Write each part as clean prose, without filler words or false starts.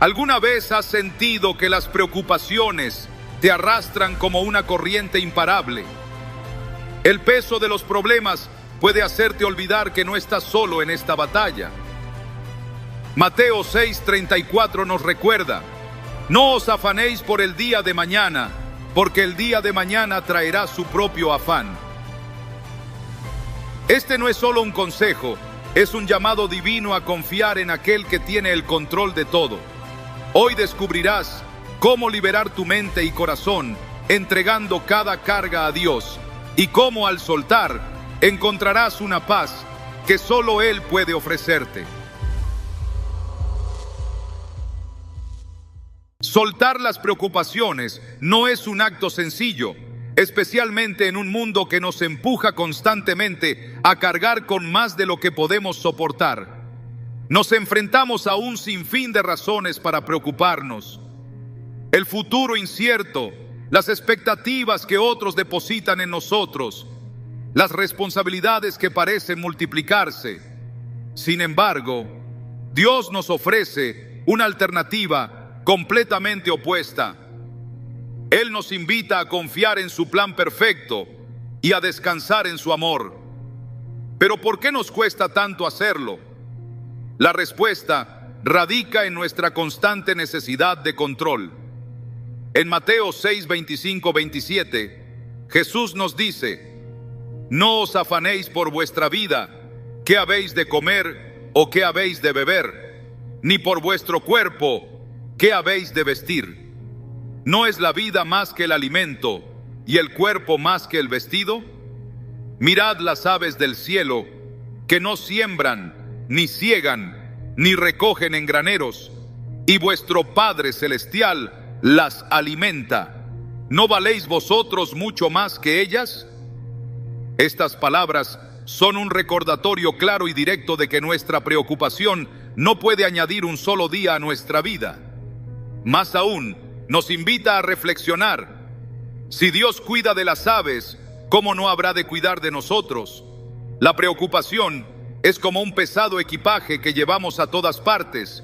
¿Alguna vez has sentido que las preocupaciones te arrastran como una corriente imparable? El peso de los problemas puede hacerte olvidar que no estás solo en esta batalla. Mateo 6:34 nos recuerda: no os afanéis por el día de mañana, porque el día de mañana traerá su propio afán. Este no es solo un consejo, es un llamado divino a confiar en aquel que tiene el control de todo. Hoy descubrirás cómo liberar tu mente y corazón entregando cada carga a Dios, y cómo al soltar encontrarás una paz que solo Él puede ofrecerte. Soltar las preocupaciones no es un acto sencillo, especialmente en un mundo que nos empuja constantemente a cargar con más de lo que podemos soportar. Nos enfrentamos a un sinfín de razones para preocuparnos. El futuro incierto, las expectativas que otros depositan en nosotros, las responsabilidades que parecen multiplicarse. Sin embargo, Dios nos ofrece una alternativa completamente opuesta. Él nos invita a confiar en su plan perfecto y a descansar en su amor. Pero ¿por qué nos cuesta tanto hacerlo? La respuesta radica en nuestra constante necesidad de control. En Mateo 6:25-27, Jesús nos dice: no os afanéis por vuestra vida, qué habéis de comer o qué habéis de beber, ni por vuestro cuerpo, qué habéis de vestir. ¿No es la vida más que el alimento y el cuerpo más que el vestido? Mirad las aves del cielo, que no siembran, ni siegan, ni recogen en graneros, y vuestro Padre Celestial las alimenta. ¿No valéis vosotros mucho más que ellas? Estas palabras son un recordatorio claro y directo de que nuestra preocupación no puede añadir un solo día a nuestra vida. Más aún, nos invita a reflexionar: si Dios cuida de las aves, ¿cómo no habrá de cuidar de nosotros? La preocupación es como un pesado equipaje que llevamos a todas partes,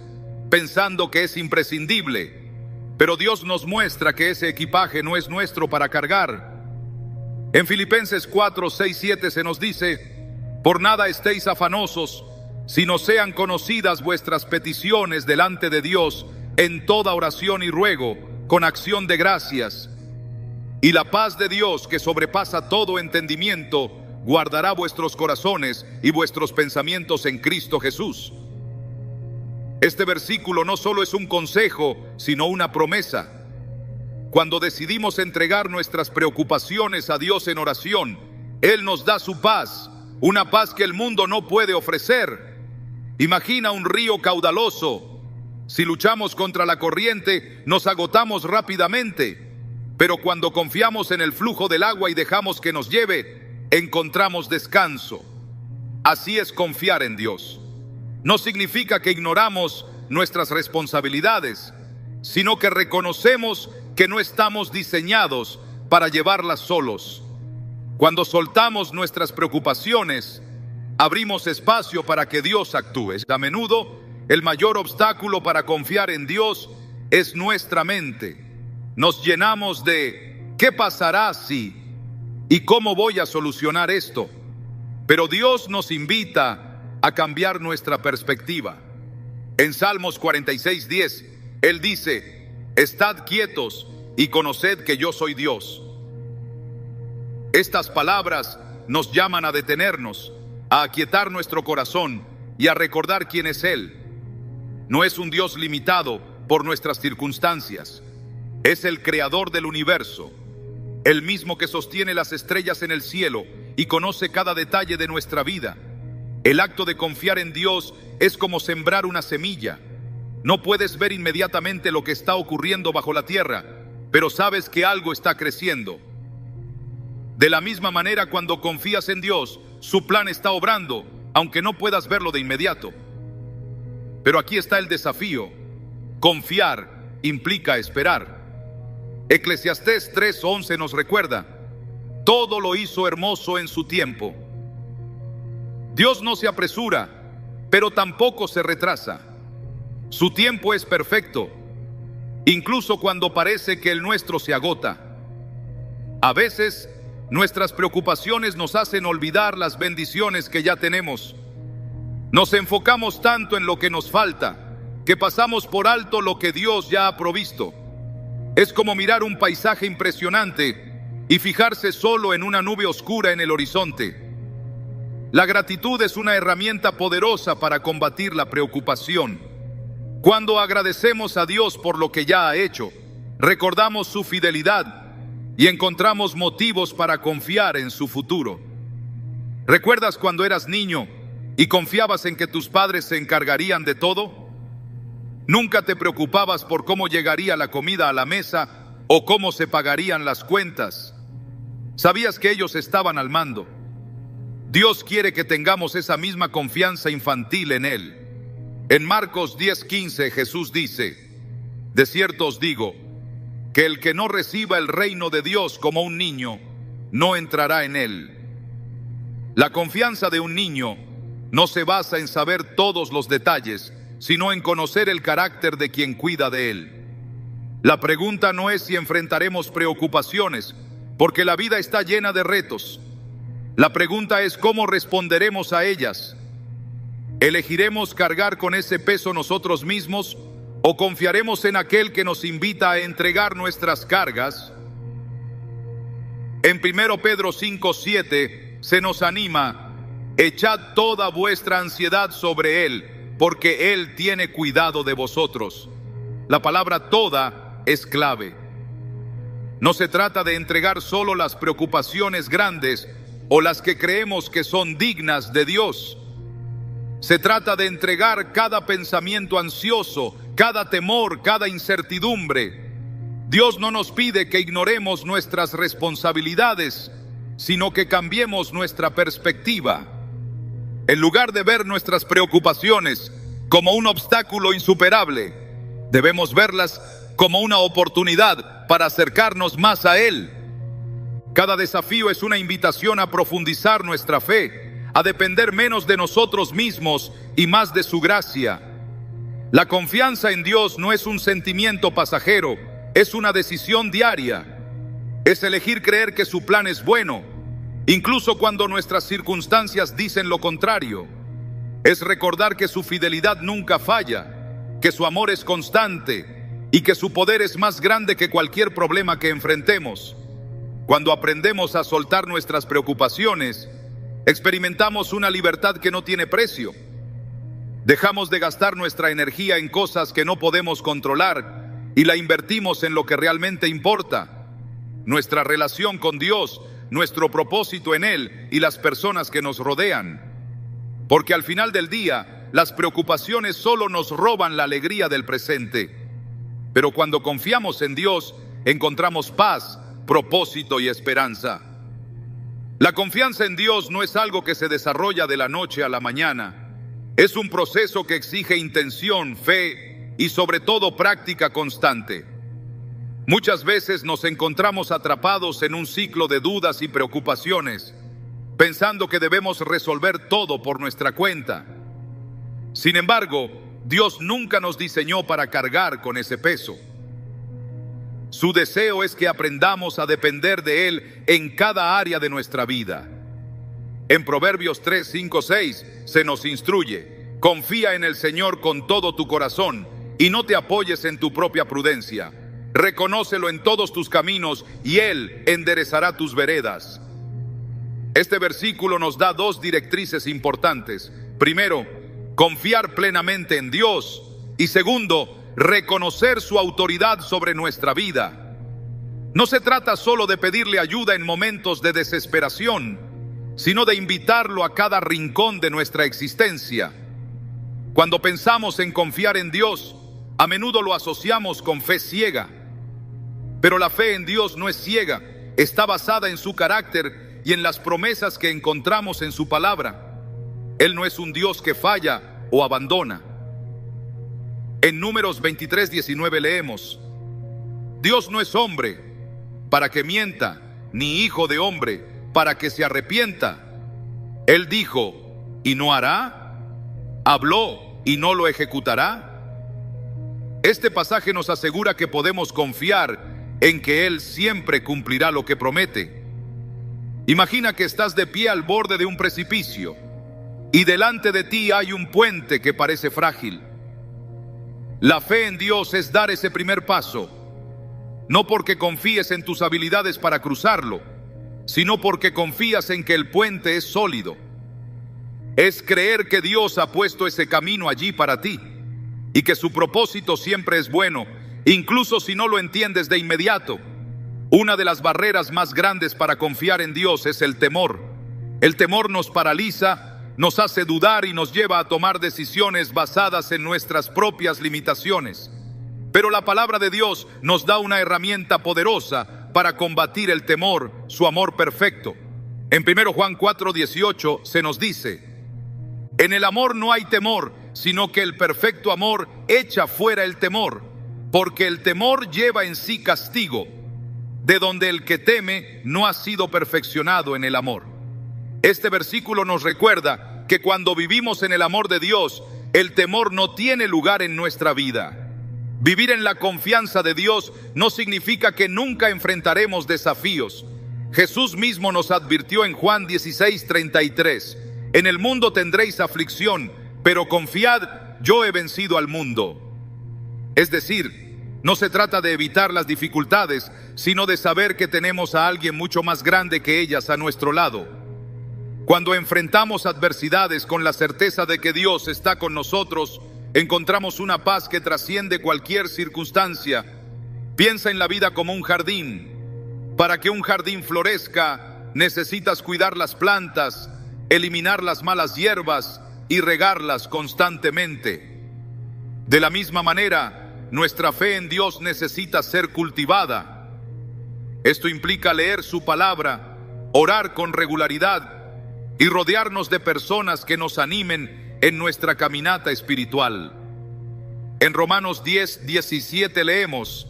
pensando que es imprescindible, pero Dios nos muestra que ese equipaje no es nuestro para cargar. En Filipenses 4:6-7 se nos dice: por nada estéis afanosos, sino sean conocidas vuestras peticiones delante de Dios en toda oración y ruego, con acción de gracias. Y la paz de Dios, que sobrepasa todo entendimiento, guardará vuestros corazones y vuestros pensamientos en Cristo Jesús. Este versículo no solo es un consejo, sino una promesa. Cuando decidimos entregar nuestras preocupaciones a Dios en oración, Él nos da su paz, una paz que el mundo no puede ofrecer. Imagina un río caudaloso. Si luchamos contra la corriente, nos agotamos rápidamente, pero cuando confiamos en el flujo del agua y dejamos que nos lleve, encontramos descanso. Así es confiar en Dios. No significa que ignoramos nuestras responsabilidades, sino que reconocemos que no estamos diseñados para llevarlas solos. Cuando soltamos nuestras preocupaciones, abrimos espacio para que Dios actúe. A menudo, el mayor obstáculo para confiar en Dios es nuestra mente. Nos llenamos de ¿qué pasará si? ¿Y cómo voy a solucionar esto? Pero Dios nos invita a cambiar nuestra perspectiva. En Salmos 46:10, Él dice: estad quietos y conoced que yo soy Dios. Estas palabras nos llaman a detenernos, a aquietar nuestro corazón y a recordar quién es Él. No es un Dios limitado por nuestras circunstancias. Es el creador del universo, el mismo que sostiene las estrellas en el cielo y conoce cada detalle de nuestra vida. El acto de confiar en Dios es como sembrar una semilla. No puedes ver inmediatamente lo que está ocurriendo bajo la tierra, pero sabes que algo está creciendo. De la misma manera, cuando confías en Dios, su plan está obrando, aunque no puedas verlo de inmediato. Pero aquí está el desafío: confiar implica esperar. Eclesiastés 3:11 nos recuerda: todo lo hizo hermoso en su tiempo. Dios no se apresura, pero tampoco se retrasa. Su tiempo es perfecto, incluso cuando parece que el nuestro se agota. A veces, nuestras preocupaciones nos hacen olvidar las bendiciones que ya tenemos. Nos enfocamos tanto en lo que nos falta, que pasamos por alto lo que Dios ya ha provisto. Es como mirar un paisaje impresionante y fijarse solo en una nube oscura en el horizonte. La gratitud es una herramienta poderosa para combatir la preocupación. Cuando agradecemos a Dios por lo que ya ha hecho, recordamos su fidelidad y encontramos motivos para confiar en su futuro. ¿Recuerdas cuando eras niño y confiabas en que tus padres se encargarían de todo? Nunca te preocupabas por cómo llegaría la comida a la mesa o cómo se pagarían las cuentas. Sabías que ellos estaban al mando. Dios quiere que tengamos esa misma confianza infantil en Él. En Marcos 10:15 Jesús dice: de cierto os digo, que el que no reciba el reino de Dios como un niño, no entrará en él. La confianza de un niño no se basa en saber todos los detalles, sino en conocer el carácter de quien cuida de él. La pregunta no es si enfrentaremos preocupaciones, porque la vida está llena de retos. La pregunta es cómo responderemos a ellas. ¿Elegiremos cargar con ese peso nosotros mismos o confiaremos en aquel que nos invita a entregar nuestras cargas? En 1 Pedro 5:7 se nos anima: echad toda vuestra ansiedad sobre Él, porque Él tiene cuidado de vosotros. La palabra toda es clave. No se trata de entregar solo las preocupaciones grandes o las que creemos que son dignas de Dios. Se trata de entregar cada pensamiento ansioso, cada temor, cada incertidumbre. Dios no nos pide que ignoremos nuestras responsabilidades, sino que cambiemos nuestra perspectiva. En lugar de ver nuestras preocupaciones como un obstáculo insuperable, debemos verlas como una oportunidad para acercarnos más a Él. Cada desafío es una invitación a profundizar nuestra fe, a depender menos de nosotros mismos y más de su gracia. La confianza en Dios no es un sentimiento pasajero, es una decisión diaria. Es elegir creer que su plan es bueno, incluso cuando nuestras circunstancias dicen lo contrario. Es recordar que su fidelidad nunca falla, que su amor es constante y que su poder es más grande que cualquier problema que enfrentemos. Cuando aprendemos a soltar nuestras preocupaciones, experimentamos una libertad que no tiene precio. Dejamos de gastar nuestra energía en cosas que no podemos controlar y la invertimos en lo que realmente importa: nuestra relación con Dios, nuestro propósito en Él y las personas que nos rodean. Porque al final del día, las preocupaciones solo nos roban la alegría del presente. Pero cuando confiamos en Dios, encontramos paz, propósito y esperanza. La confianza en Dios no es algo que se desarrolla de la noche a la mañana. Es un proceso que exige intención, fe y sobre todo práctica constante. Muchas veces nos encontramos atrapados en un ciclo de dudas y preocupaciones, pensando que debemos resolver todo por nuestra cuenta. Sin embargo, Dios nunca nos diseñó para cargar con ese peso. Su deseo es que aprendamos a depender de Él en cada área de nuestra vida. En Proverbios 3, 5, 6 se nos instruye: confía en el Señor con todo tu corazón y no te apoyes en tu propia prudencia. Reconócelo en todos tus caminos y Él enderezará tus veredas. Este versículo nos da dos directrices importantes. Primero, confiar plenamente en Dios, y segundo, reconocer su autoridad sobre nuestra vida. No se trata solo de pedirle ayuda en momentos de desesperación, sino de invitarlo a cada rincón de nuestra existencia. Cuando pensamos en confiar en Dios, a menudo lo asociamos con fe ciega. Pero la fe en Dios no es ciega, está basada en su carácter y en las promesas que encontramos en su palabra. Él no es un Dios que falla o abandona. En Números 23:19 leemos: Dios no es hombre para que mienta, ni hijo de hombre para que se arrepienta. Él dijo, ¿y no hará? ¿Habló y no lo ejecutará? Este pasaje nos asegura que podemos confiar en que Él siempre cumplirá lo que promete. Imagina que estás de pie al borde de un precipicio y delante de ti hay un puente que parece frágil. La fe en Dios es dar ese primer paso, no porque confíes en tus habilidades para cruzarlo, sino porque confías en que el puente es sólido. Es creer que Dios ha puesto ese camino allí para ti y que su propósito siempre es bueno, incluso si no lo entiendes de inmediato. Una de las barreras más grandes para confiar en Dios es el temor. El temor nos paraliza, nos hace dudar y nos lleva a tomar decisiones basadas en nuestras propias limitaciones. Pero la palabra de Dios nos da una herramienta poderosa para combatir el temor, su amor perfecto. En 1 Juan 4:18 se nos dice: en el amor no hay temor, sino que el perfecto amor echa fuera el temor, porque el temor lleva en sí castigo, de donde el que teme no ha sido perfeccionado en el amor. Este versículo nos recuerda que cuando vivimos en el amor de Dios, el temor no tiene lugar en nuestra vida. Vivir en la confianza de Dios no significa que nunca enfrentaremos desafíos. Jesús mismo nos advirtió en Juan 16:33: en el mundo tendréis aflicción, pero confiad, yo he vencido al mundo. Es decir, no se trata de evitar las dificultades, sino de saber que tenemos a alguien mucho más grande que ellas a nuestro lado. Cuando enfrentamos adversidades con la certeza de que Dios está con nosotros, encontramos una paz que trasciende cualquier circunstancia. Piensa en la vida como un jardín. Para que un jardín florezca, necesitas cuidar las plantas, eliminar las malas hierbas y regarlas constantemente. De la misma manera, nuestra fe en Dios necesita ser cultivada. Esto implica leer su palabra, orar con regularidad y rodearnos de personas que nos animen en nuestra caminata espiritual. En Romanos 10:17 leemos: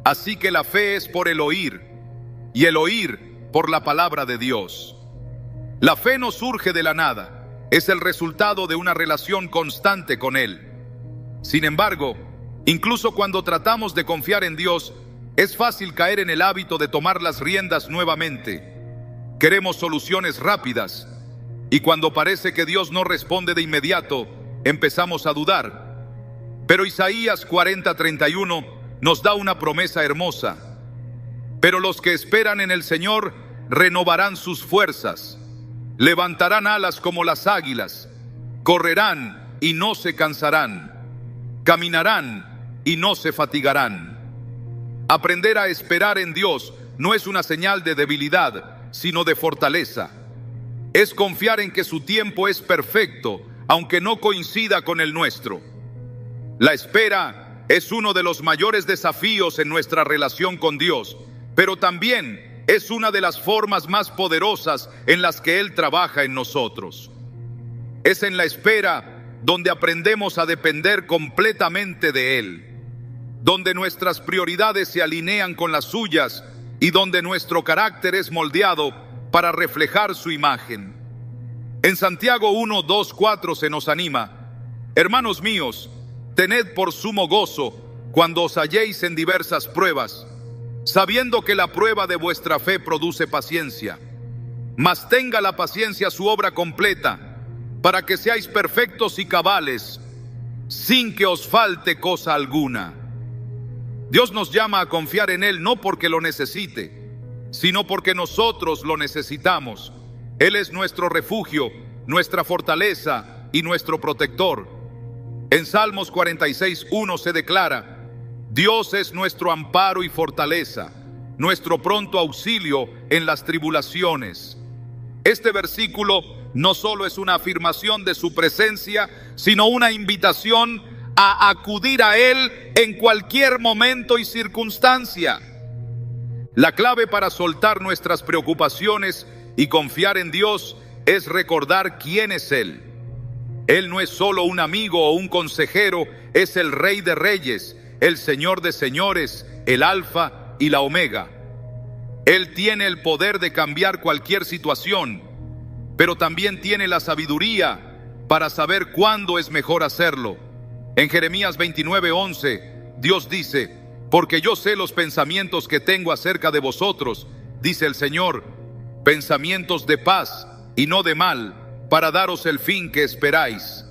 así que la fe es por el oír, y el oír por la palabra de Dios. La fe no surge de la nada, es el resultado de una relación constante con Él. Sin embargo, incluso cuando tratamos de confiar en Dios, es fácil caer en el hábito de tomar las riendas nuevamente. Queremos soluciones rápidas, y cuando parece que Dios no responde de inmediato, empezamos a dudar. Pero Isaías 40:31 nos da una promesa hermosa: pero los que esperan en el Señor renovarán sus fuerzas. Levantarán alas como las águilas, correrán y no se cansarán, caminarán y no se fatigarán. Aprender a esperar en Dios no es una señal de debilidad, sino de fortaleza. Es confiar en que su tiempo es perfecto, aunque no coincida con el nuestro. La espera es uno de los mayores desafíos en nuestra relación con Dios, pero también es una de las formas más poderosas en las que Él trabaja en nosotros. Es en la espera donde aprendemos a depender completamente de Él, donde nuestras prioridades se alinean con las suyas y donde nuestro carácter es moldeado para reflejar su imagen. En Santiago 1:2-4 se nos anima: hermanos míos, tened por sumo gozo cuando os halléis en diversas pruebas, sabiendo que la prueba de vuestra fe produce paciencia. Mas tenga la paciencia su obra completa, para que seáis perfectos y cabales, sin que os falte cosa alguna. Dios nos llama a confiar en Él no porque lo necesite, sino porque nosotros lo necesitamos. Él es nuestro refugio, nuestra fortaleza y nuestro protector. En Salmos 46:1 se declara: Dios es nuestro amparo y fortaleza, nuestro pronto auxilio en las tribulaciones. Este versículo no solo es una afirmación de su presencia, sino una invitación a acudir a Él en cualquier momento y circunstancia. La clave para soltar nuestras preocupaciones y confiar en Dios es recordar quién es Él. Él no es solo un amigo o un consejero, es el Rey de Reyes, el Señor de señores, el Alfa y la Omega. Él tiene el poder de cambiar cualquier situación, pero también tiene la sabiduría para saber cuándo es mejor hacerlo. En Jeremías 29:11 Dios dice: porque yo sé los pensamientos que tengo acerca de vosotros, dice el Señor, pensamientos de paz y no de mal, para daros el fin que esperáis.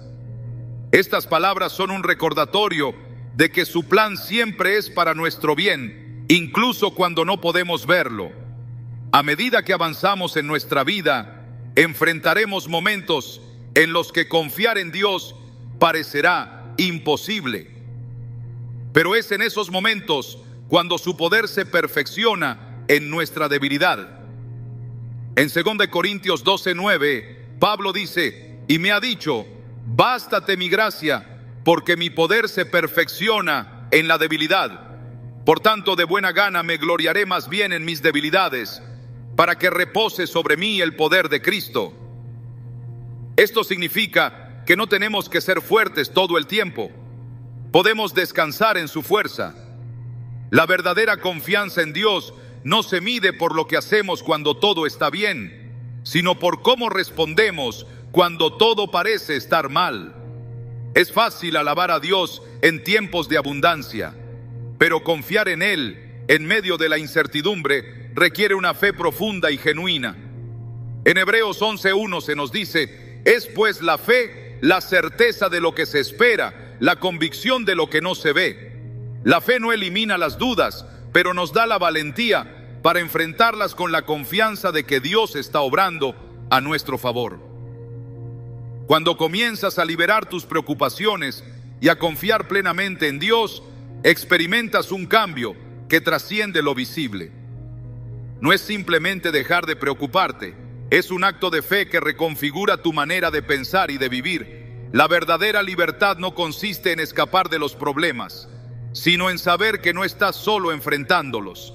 Estas palabras son un recordatorio de que su plan siempre es para nuestro bien, incluso cuando no podemos verlo. A medida que avanzamos en nuestra vida, enfrentaremos momentos en los que confiar en Dios parecerá imposible. Pero es en esos momentos cuando su poder se perfecciona en nuestra debilidad. En 2 Corintios 12:9, Pablo dice: y me ha dicho, bástate mi gracia, porque mi poder se perfecciona en la debilidad. Por tanto, de buena gana me gloriaré más bien en mis debilidades, para que repose sobre mí el poder de Cristo. Esto significa que no tenemos que ser fuertes todo el tiempo. Podemos descansar en su fuerza. La verdadera confianza en Dios no se mide por lo que hacemos cuando todo está bien, sino por cómo respondemos cuando todo parece estar mal. Es fácil alabar a Dios en tiempos de abundancia, pero confiar en Él en medio de la incertidumbre requiere una fe profunda y genuina. En Hebreos 11:1 se nos dice: es pues la fe la certeza de lo que se espera, la convicción de lo que no se ve. La fe no elimina las dudas, pero nos da la valentía para enfrentarlas con la confianza de que Dios está obrando a nuestro favor. Cuando comienzas a liberar tus preocupaciones y a confiar plenamente en Dios, experimentas un cambio que trasciende lo visible. No es simplemente dejar de preocuparte, es un acto de fe que reconfigura tu manera de pensar y de vivir. La verdadera libertad no consiste en escapar de los problemas, sino en saber que no estás solo enfrentándolos.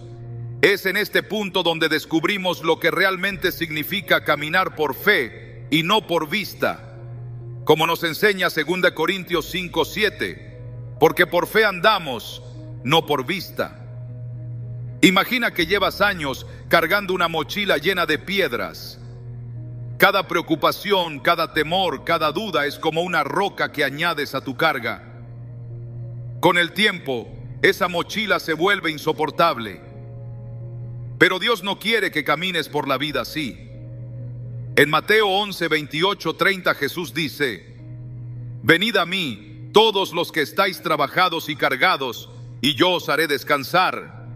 Es en este punto donde descubrimos lo que realmente significa caminar por fe y no por vista. Como nos enseña 2 Corintios 5:7, porque por fe andamos, no por vista. Imagina que llevas años cargando una mochila llena de piedras. Cada preocupación, cada temor, cada duda es como una roca que añades a tu carga. Con el tiempo, esa mochila se vuelve insoportable. Pero Dios no quiere que camines por la vida así. En Mateo 11:28-30 Jesús dice: venid a mí, todos los que estáis trabajados y cargados, y yo os haré descansar.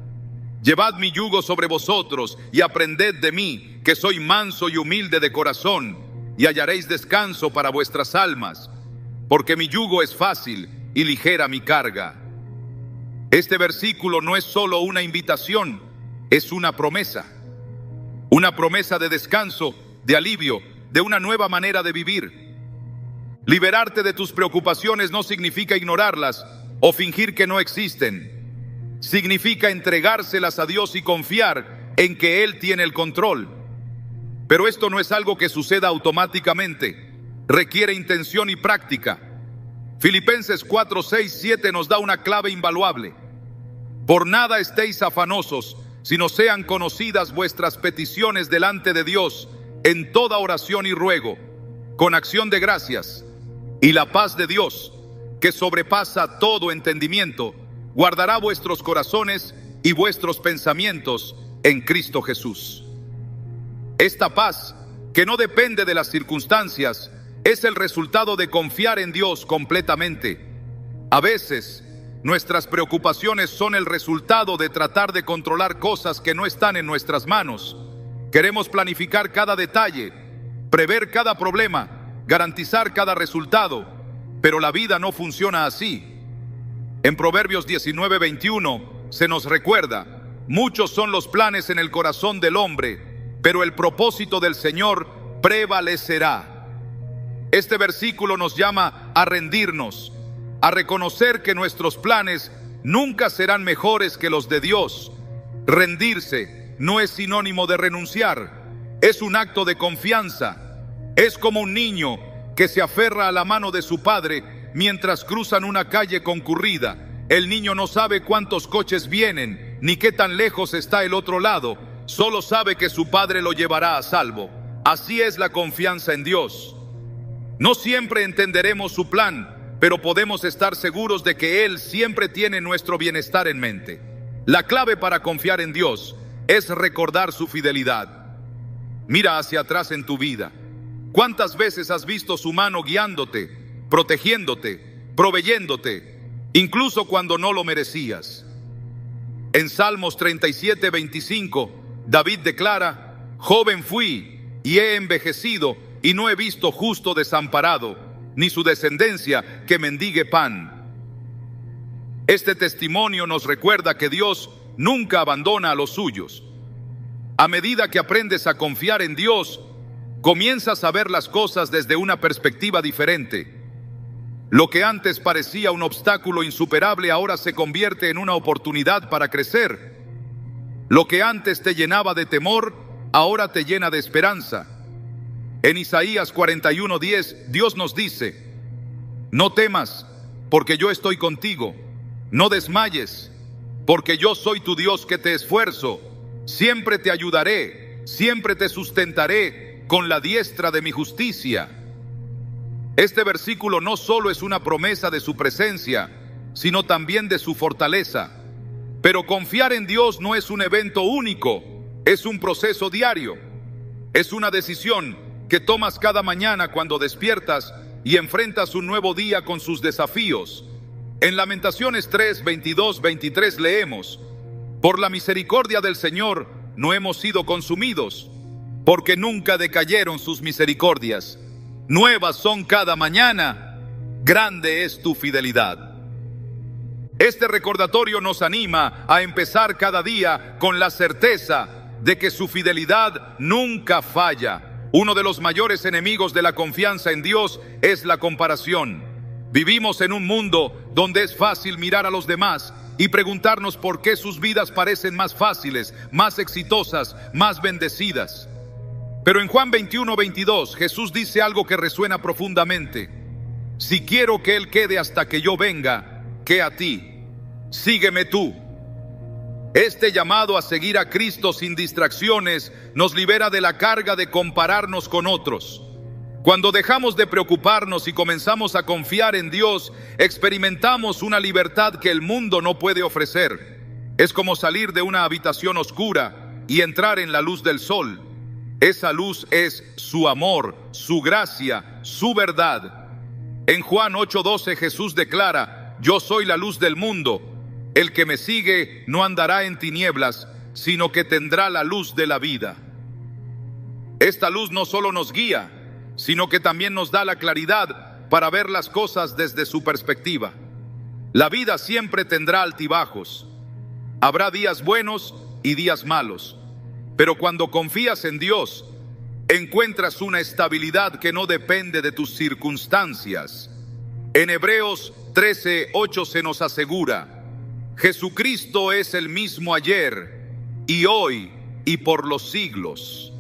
Llevad mi yugo sobre vosotros y aprended de mí, que soy manso y humilde de corazón, y hallaréis descanso para vuestras almas, porque mi yugo es fácil y ligera mi carga. Este versículo no es solo una invitación, es una promesa de descanso, de alivio, de una nueva manera de vivir. Liberarte de tus preocupaciones no significa ignorarlas o fingir que no existen. Significa entregárselas a Dios y confiar en que Él tiene el control. Pero esto no es algo que suceda automáticamente, requiere intención y práctica. Filipenses 4:6-7 nos da una clave invaluable. Por nada estéis afanosos, sino sean conocidas vuestras peticiones delante de Dios en toda oración y ruego, con acción de gracias, y la paz de Dios, que sobrepasa todo entendimiento, guardará vuestros corazones y vuestros pensamientos en Cristo Jesús. Esta paz, que no depende de las circunstancias, es el resultado de confiar en Dios completamente. A veces, nuestras preocupaciones son el resultado de tratar de controlar cosas que no están en nuestras manos. Queremos planificar cada detalle, prever cada problema, garantizar cada resultado, pero la vida no funciona así. En Proverbios 19:21 se nos recuerda: muchos son los planes en el corazón del hombre, pero el propósito del Señor prevalecerá. Este versículo nos llama a rendirnos, a reconocer que nuestros planes nunca serán mejores que los de Dios. Rendirse no es sinónimo de renunciar, es un acto de confianza. Es como un niño que se aferra a la mano de su padre mientras cruzan una calle concurrida. El niño no sabe cuántos coches vienen, ni qué tan lejos está el otro lado, solo sabe que su padre lo llevará a salvo. Así es la confianza en Dios. No siempre entenderemos su plan, pero podemos estar seguros de que Él siempre tiene nuestro bienestar en mente. La clave para confiar en Dios es recordar su fidelidad. Mira hacia atrás en tu vida. ¿Cuántas veces has visto su mano guiándote, protegiéndote, proveyéndote, incluso cuando no lo merecías? En Salmos 37:25, David declara: joven fui y he envejecido, y no he visto justo desamparado, ni su descendencia que mendigue pan. Este testimonio nos recuerda que Dios nunca abandona a los suyos. A medida que aprendes a confiar en Dios, comienzas a ver las cosas desde una perspectiva diferente. Lo que antes parecía un obstáculo insuperable ahora se convierte en una oportunidad para crecer. Lo que antes te llenaba de temor, ahora te llena de esperanza. En Isaías 41:10, Dios nos dice: no temas, porque yo estoy contigo. No desmayes, porque yo soy tu Dios que te esfuerzo. Siempre te ayudaré, siempre te sustentaré con la diestra de mi justicia. Este versículo no solo es una promesa de su presencia, sino también de su fortaleza. Pero confiar en Dios no es un evento único, es un proceso diario. Es una decisión que tomas cada mañana cuando despiertas y enfrentas un nuevo día con sus desafíos. En Lamentaciones 3:22-23 leemos: por la misericordia del Señor no hemos sido consumidos, porque nunca decayeron sus misericordias. Nuevas son cada mañana, grande es tu fidelidad. Este recordatorio nos anima a empezar cada día con la certeza de que su fidelidad nunca falla. Uno de los mayores enemigos de la confianza en Dios es la comparación. Vivimos en un mundo donde es fácil mirar a los demás y preguntarnos por qué sus vidas parecen más fáciles, más exitosas, más bendecidas. Pero en Juan 21:22, Jesús dice algo que resuena profundamente: si quiero que Él quede hasta que yo venga, ¿qué a ti? Sígueme tú. Este llamado a seguir a Cristo sin distracciones nos libera de la carga de compararnos con otros. Cuando dejamos de preocuparnos y comenzamos a confiar en Dios, experimentamos una libertad que el mundo no puede ofrecer. Es como salir de una habitación oscura y entrar en la luz del sol. Esa luz es su amor, su gracia, su verdad. En Juan 8:12 Jesús declara: yo soy la luz del mundo. El que me sigue no andará en tinieblas, sino que tendrá la luz de la vida. Esta luz no solo nos guía, sino que también nos da la claridad para ver las cosas desde su perspectiva. La vida siempre tendrá altibajos. Habrá días buenos y días malos. Pero cuando confías en Dios, encuentras una estabilidad que no depende de tus circunstancias. En Hebreos 13:8 se nos asegura: Jesucristo es el mismo ayer y hoy y por los siglos.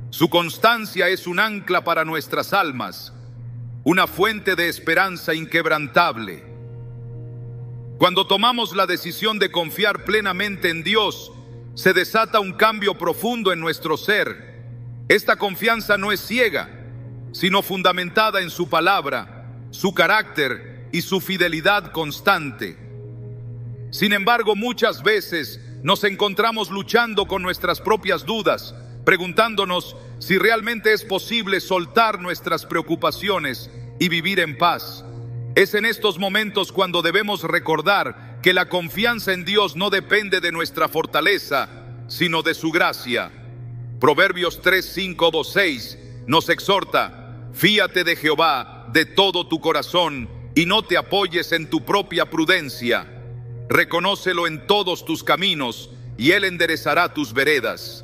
Su constancia es un ancla para nuestras almas, una fuente de esperanza inquebrantable. Cuando tomamos la decisión de confiar plenamente en Dios, se desata un cambio profundo en nuestro ser. Esta confianza no es ciega, sino fundamentada en su palabra, su carácter y su fidelidad constante. Sin embargo, muchas veces nos encontramos luchando con nuestras propias dudas, preguntándonos si realmente es posible soltar nuestras preocupaciones y vivir en paz. Es en estos momentos cuando debemos recordar que la confianza en Dios no depende de nuestra fortaleza, sino de su gracia. Proverbios 3:5-6 nos exhorta: fíate de Jehová de todo tu corazón y no te apoyes en tu propia prudencia. Reconócelo en todos tus caminos y Él enderezará tus veredas.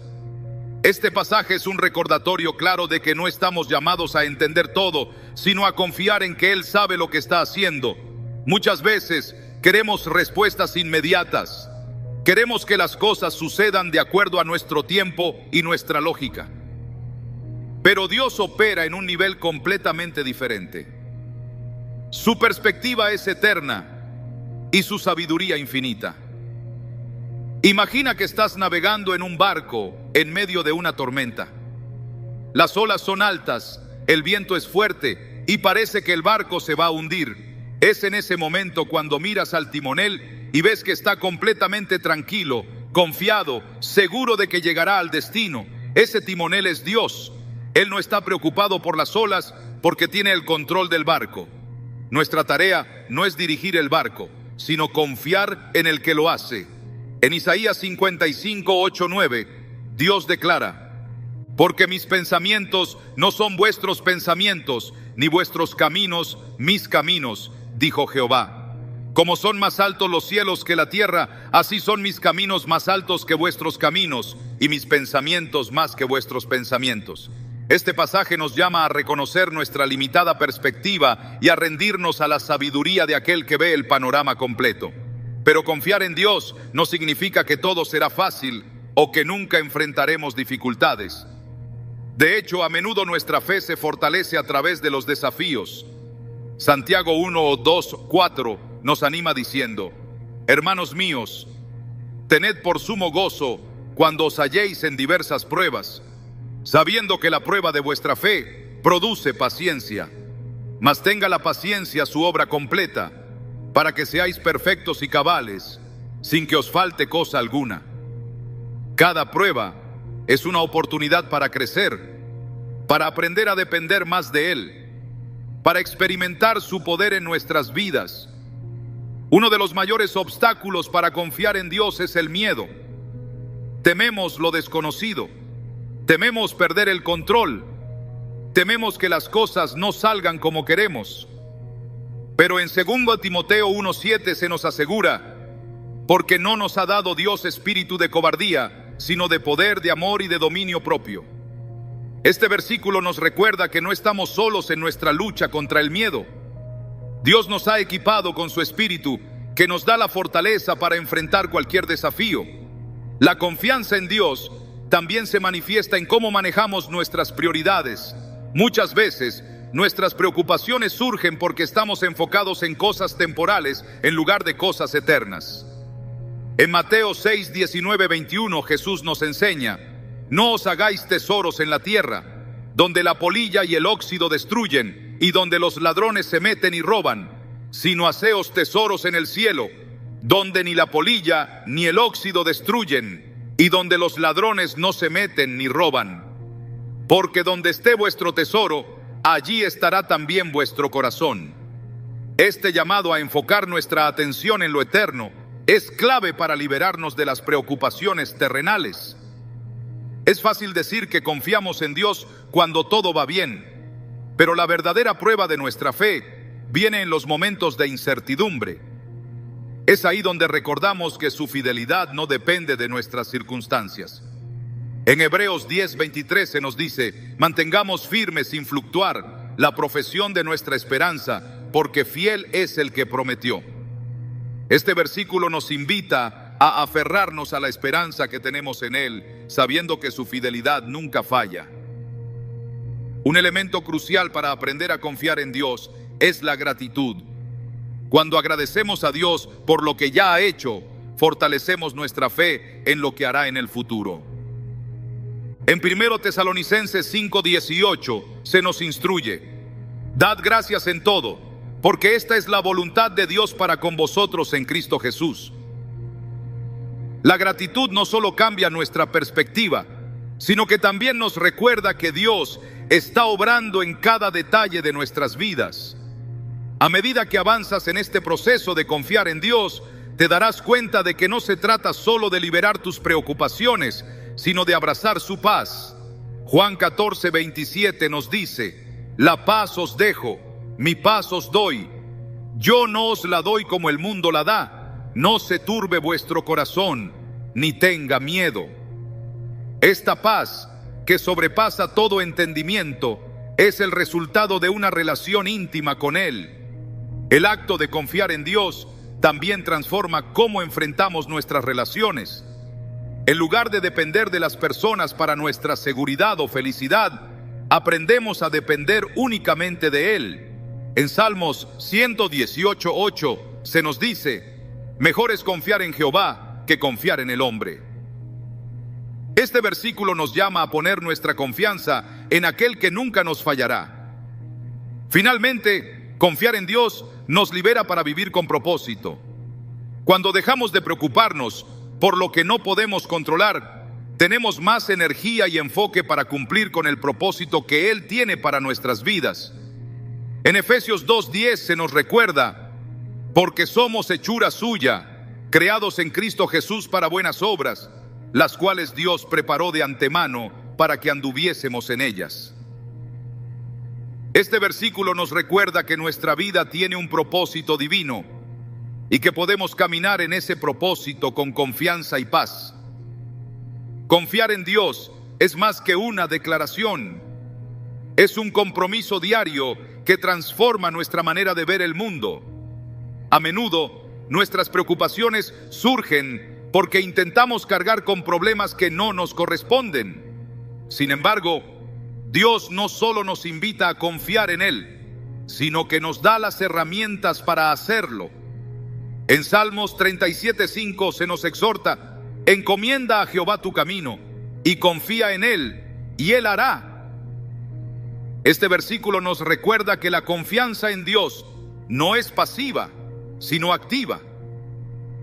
Este pasaje es un recordatorio claro de que no estamos llamados a entender todo, sino a confiar en que Él sabe lo que está haciendo. Muchas veces queremos respuestas inmediatas. Queremos que las cosas sucedan de acuerdo a nuestro tiempo y nuestra lógica. Pero Dios opera en un nivel completamente diferente. Su perspectiva es eterna y su sabiduría infinita. Imagina que estás navegando en un barco en medio de una tormenta. Las olas son altas, el viento es fuerte y parece que el barco se va a hundir. Es en ese momento cuando miras al timonel y ves que está completamente tranquilo, confiado, seguro de que llegará al destino. Ese timonel es Dios. Él no está preocupado por las olas porque tiene el control del barco. Nuestra tarea no es dirigir el barco, sino confiar en el que lo hace. En Isaías 55, 8, 9, Dios declara: porque mis pensamientos no son vuestros pensamientos, ni vuestros caminos mis caminos, dijo Jehová. Como son más altos los cielos que la tierra, así son mis caminos más altos que vuestros caminos, y mis pensamientos más que vuestros pensamientos. Este pasaje nos llama a reconocer nuestra limitada perspectiva y a rendirnos a la sabiduría de aquel que ve el panorama completo. Pero confiar en Dios no significa que todo será fácil o que nunca enfrentaremos dificultades. De hecho, a menudo nuestra fe se fortalece a través de los desafíos. Santiago 1, 2, 4 nos anima diciendo: hermanos míos, tened por sumo gozo cuando os halléis en diversas pruebas, sabiendo que la prueba de vuestra fe produce paciencia. Mas tenga la paciencia su obra completa, para que seáis perfectos y cabales, sin que os falte cosa alguna. Cada prueba es una oportunidad para crecer, para aprender a depender más de Él, para experimentar su poder en nuestras vidas. Uno de los mayores obstáculos para confiar en Dios es el miedo. Tememos lo desconocido, tememos perder el control, tememos que las cosas no salgan como queremos. Pero en 2 Timoteo 1:7 se nos asegura: porque no nos ha dado Dios espíritu de cobardía, sino de poder, de amor y de dominio propio. Este versículo nos recuerda que no estamos solos en nuestra lucha contra el miedo. Dios nos ha equipado con su espíritu, que nos da la fortaleza para enfrentar cualquier desafío. La confianza en Dios también se manifiesta en cómo manejamos nuestras prioridades. Muchas veces, nuestras preocupaciones surgen porque estamos enfocados en cosas temporales en lugar de cosas eternas. En Mateo 6, 19, 21, Jesús nos enseña: no os hagáis tesoros en la tierra, donde la polilla y el óxido destruyen, y donde los ladrones se meten y roban, sino haceos tesoros en el cielo, donde ni la polilla ni el óxido destruyen, y donde los ladrones no se meten ni roban. Porque donde esté vuestro tesoro, allí estará también vuestro corazón. Este llamado a enfocar nuestra atención en lo eterno es clave para liberarnos de las preocupaciones terrenales. Es fácil decir que confiamos en Dios cuando todo va bien, pero la verdadera prueba de nuestra fe viene en los momentos de incertidumbre. Es ahí donde recordamos que su fidelidad no depende de nuestras circunstancias. En Hebreos 10:23 se nos dice: mantengamos firme sin fluctuar la profesión de nuestra esperanza, porque fiel es el que prometió. Este versículo nos invita a aferrarnos a la esperanza que tenemos en Él, sabiendo que su fidelidad nunca falla. Un elemento crucial para aprender a confiar en Dios es la gratitud. Cuando agradecemos a Dios por lo que ya ha hecho, fortalecemos nuestra fe en lo que hará en el futuro. En 1 Tesalonicenses 5:18 se nos instruye: dad gracias en todo, porque esta es la voluntad de Dios para con vosotros en Cristo Jesús. La gratitud no solo cambia nuestra perspectiva, sino que también nos recuerda que Dios está obrando en cada detalle de nuestras vidas. A medida que avanzas en este proceso de confiar en Dios, te darás cuenta de que no se trata solo de liberar tus preocupaciones, sino de abrazar su paz. Juan 14:27 nos dice: la paz os dejo, mi paz os doy. Yo no os la doy como el mundo la da. No se turbe vuestro corazón, ni tenga miedo. Esta paz, que sobrepasa todo entendimiento, es el resultado de una relación íntima con Él. El acto de confiar en Dios también transforma cómo enfrentamos nuestras relaciones. En lugar de depender de las personas para nuestra seguridad o felicidad, aprendemos a depender únicamente de Él. En Salmos 118:8 se nos dice: mejor es confiar en Jehová que confiar en el hombre. Este versículo nos llama a poner nuestra confianza en aquel que nunca nos fallará. Finalmente, confiar en Dios nos libera para vivir con propósito. Cuando dejamos de preocuparnos por lo que no podemos controlar, tenemos más energía y enfoque para cumplir con el propósito que Él tiene para nuestras vidas. En Efesios 2:10 se nos recuerda: porque somos hechura suya, creados en Cristo Jesús para buenas obras, las cuales Dios preparó de antemano para que anduviésemos en ellas. Este versículo nos recuerda que nuestra vida tiene un propósito divino y que podemos caminar en ese propósito con confianza y paz. Confiar en Dios es más que una declaración. Es un compromiso diario que transforma nuestra manera de ver el mundo. A menudo, nuestras preocupaciones surgen porque intentamos cargar con problemas que no nos corresponden. Sin embargo, Dios no solo nos invita a confiar en Él, sino que nos da las herramientas para hacerlo. En Salmos 37:5 se nos exhorta: encomienda a Jehová tu camino y confía en Él, y Él hará. Este versículo nos recuerda que la confianza en Dios no es pasiva, sino activa.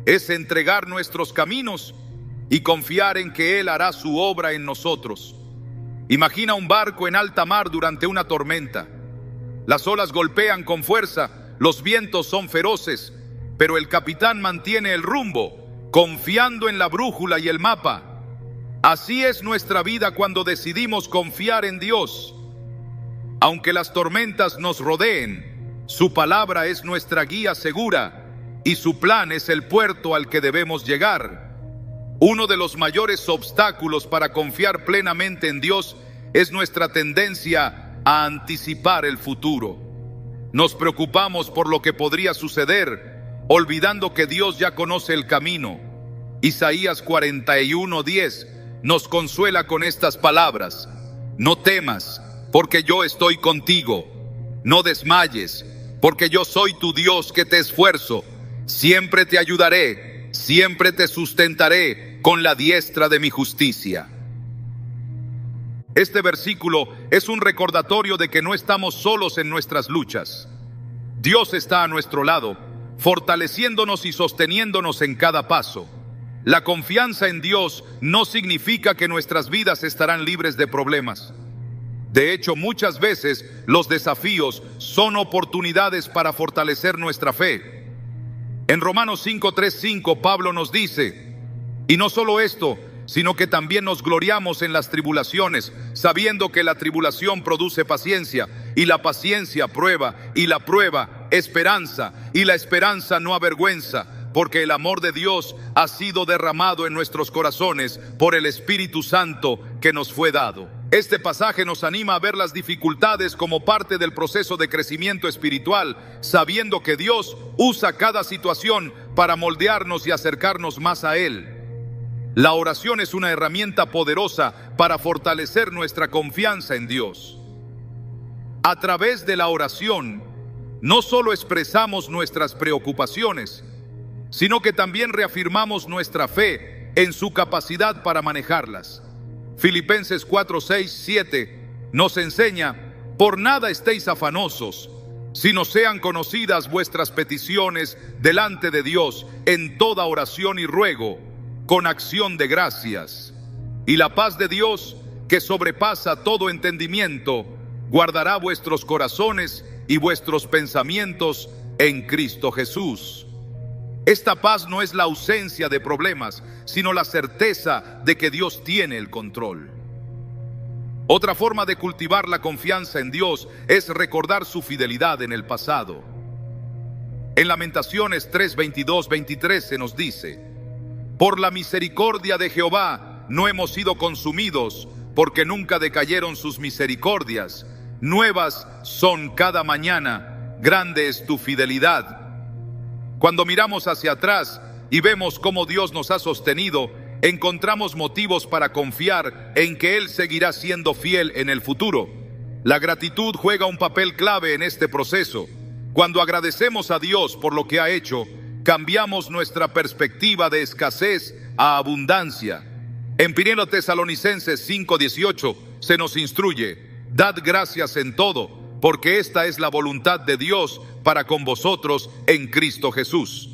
Es entregar nuestros caminos y confiar en que Él hará su obra en nosotros. Imagina un barco en alta mar durante una tormenta. Las olas golpean con fuerza, los vientos son feroces, pero el capitán mantiene el rumbo, confiando en la brújula y el mapa. Así es nuestra vida cuando decidimos confiar en Dios. Aunque las tormentas nos rodeen, su palabra es nuestra guía segura y su plan es el puerto al que debemos llegar. Uno de los mayores obstáculos para confiar plenamente en Dios es nuestra tendencia a anticipar el futuro. Nos preocupamos por lo que podría suceder, olvidando que Dios ya conoce el camino. Isaías 41:10 nos consuela con estas palabras: no temas, porque yo estoy contigo. No desmayes, porque yo soy tu Dios que te esfuerzo. Siempre te ayudaré, siempre te sustentaré con la diestra de mi justicia. Este versículo es un recordatorio de que no estamos solos en nuestras luchas. Dios está a nuestro lado, fortaleciéndonos y sosteniéndonos en cada paso. La confianza en Dios no significa que nuestras vidas estarán libres de problemas. De hecho, muchas veces los desafíos son oportunidades para fortalecer nuestra fe. En Romanos 5:3-5, Pablo nos dice: y no solo esto, sino que también nos gloriamos en las tribulaciones, sabiendo que la tribulación produce paciencia, y la paciencia prueba, y la prueba esperanza, y la esperanza no avergüenza, porque el amor de Dios ha sido derramado en nuestros corazones por el Espíritu Santo que nos fue dado. Este pasaje nos anima a ver las dificultades como parte del proceso de crecimiento espiritual, sabiendo que Dios usa cada situación para moldearnos y acercarnos más a Él. La oración es una herramienta poderosa para fortalecer nuestra confianza en Dios. A través de la oración, no solo expresamos nuestras preocupaciones, sino que también reafirmamos nuestra fe en su capacidad para manejarlas. Filipenses 4:6-7 nos enseña: por nada estéis afanosos, sino sean conocidas vuestras peticiones delante de Dios en toda oración y ruego, con acción de gracias. Y la paz de Dios, que sobrepasa todo entendimiento, guardará vuestros corazones y vuestros pensamientos en Cristo Jesús. Esta paz no es la ausencia de problemas, sino la certeza de que Dios tiene el control. Otra forma de cultivar la confianza en Dios es recordar su fidelidad en el pasado. En Lamentaciones 3:22-23 se nos dice: por la misericordia de Jehová no hemos sido consumidos, porque nunca decayeron sus misericordias. Nuevas son cada mañana, grande es tu fidelidad. Cuando miramos hacia atrás y vemos cómo Dios nos ha sostenido, encontramos motivos para confiar en que Él seguirá siendo fiel en el futuro. La gratitud juega un papel clave en este proceso. Cuando agradecemos a Dios por lo que ha hecho, cambiamos nuestra perspectiva de escasez a abundancia. En 1 Tesalonicenses 5:18 se nos instruye: dad gracias en todo, porque esta es la voluntad de Dios para con vosotros en Cristo Jesús.